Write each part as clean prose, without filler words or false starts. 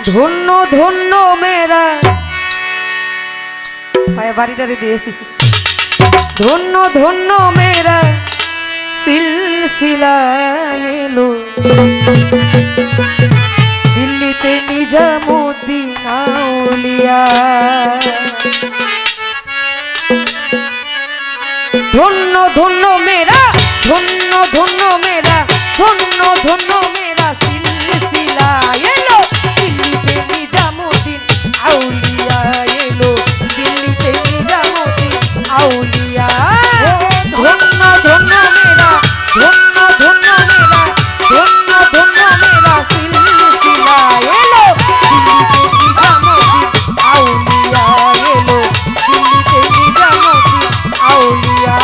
ধন্য ধন্য মেরা পায়ে বাড়িটারে দিয়ে ধন্য ধন্য মেরা সিলসিলা এলো দিল্লিতে নিজামুদ্দিন আউলিয়া। ধন্য ধন্য মেরা ধন্য ধন্য মেরা ধন্য ধন্য মেরা সিলসিলা এলো দিল্লিতে নিজামুদ্দিন আউলিয়া এলো দিল্লিতে নিজামুদ্দিন আউলিয়া। ধন্য ধন্য মেরা ধন্য ধন্য মেরা ধন্য ধন্য মেরা সিলসিলা এলো দিল্লিতে নিজামুদ্দিন আউলিয়া এলো দিল্লিতে নিজামুদ্দিন আউলিয়া।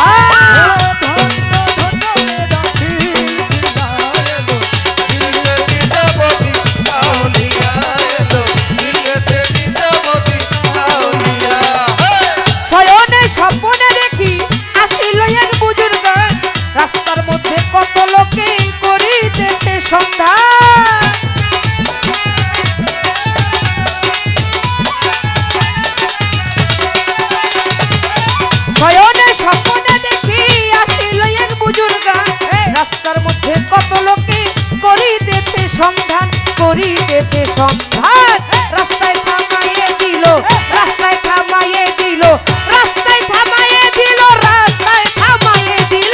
স্বপ্নে দেখি আসিল এক বুজুর্গ রাস্তার মধ্যে কত লোকে করিতেছে সন্ধান। শয়নে স্বপ্নে দেখি আসিল এক বুজুর্গ রাস্তার মধ্যে কত লোকে করিতেছে সন্ধান করিতেছে সন্ধান। রাস্তায় থামাইয়ে দিল রাস্তায় থামাইয়ে দিল রাস্তায় থামাইয়ে দিল রাস্তায় থামাইয়ে দিল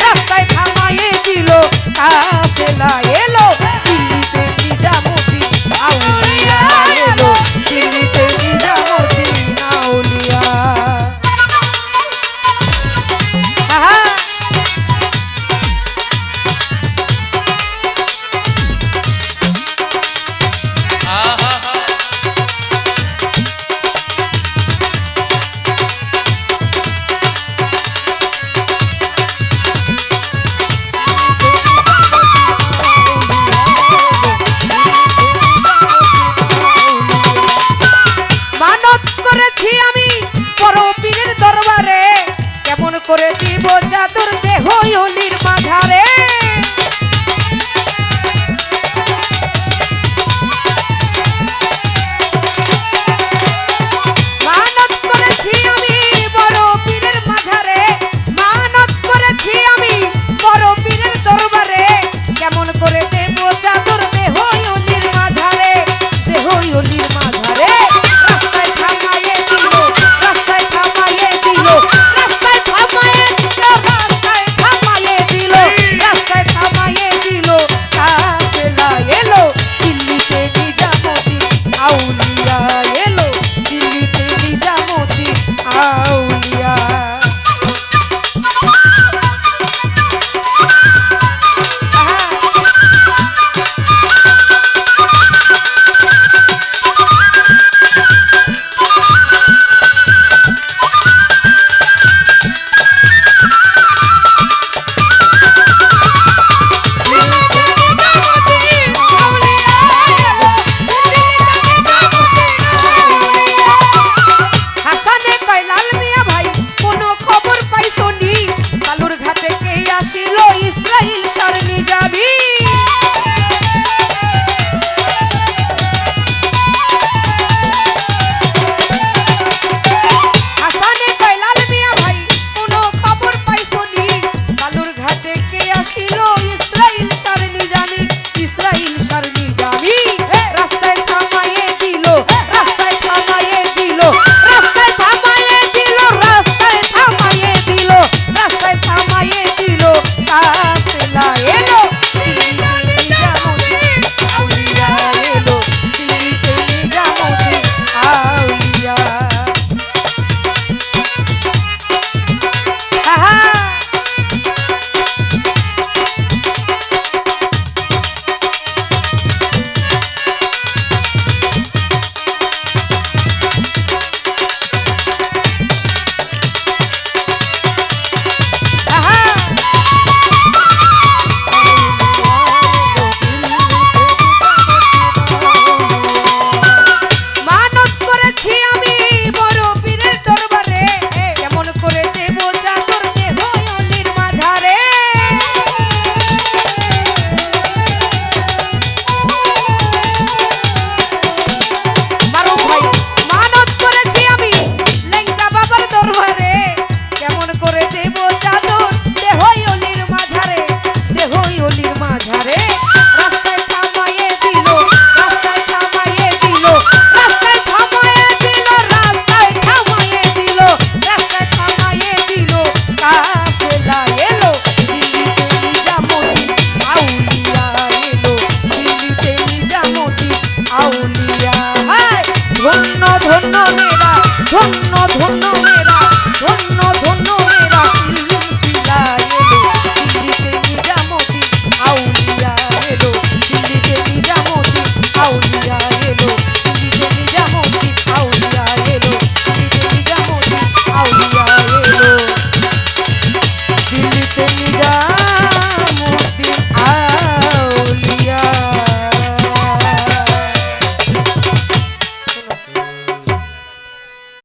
রাস্তায় থামাইয়ে দিল কাফেলা এলো দিল্লিতে নিজামুদ্দিন আউলিয়া এলো দিল্লিতে নিজামুদ্দিন আউলিয়া। করে দিব চাদর দেহ অলির মাঝারে মানত করেছি আমি বড় পীরের মাঝারে মানত করেছি আমি বড় পীরের দরবারে কেমন করে দেব চাদর দেহ অলির মাঝারে দেহ অলির মাঝারে। রাস্তায় থামাইয়ে দিল রাস্তায় থামাইয়ে দিল রাস্তায় থামাইয়ে দিল রাস্তায় থামাইয়ে দিল রাস্তায় থামাইয়ে দিল কাফেলা এলো দিল্লিতে নিজামুদ্দিন আউলিয়া এলো দিল্লিতে নিজামুদ্দিন আউলিয়া। আউলিয়া হায় ধন্য ধন্য মেরা ধন্য ধন্য মেরা ধন্য ধন্য মেরা সিলসিলা এলো দিল্লিতে নিজামতি আউলিয়া এলো দিল্লিতে নিজামতি আউলিয়া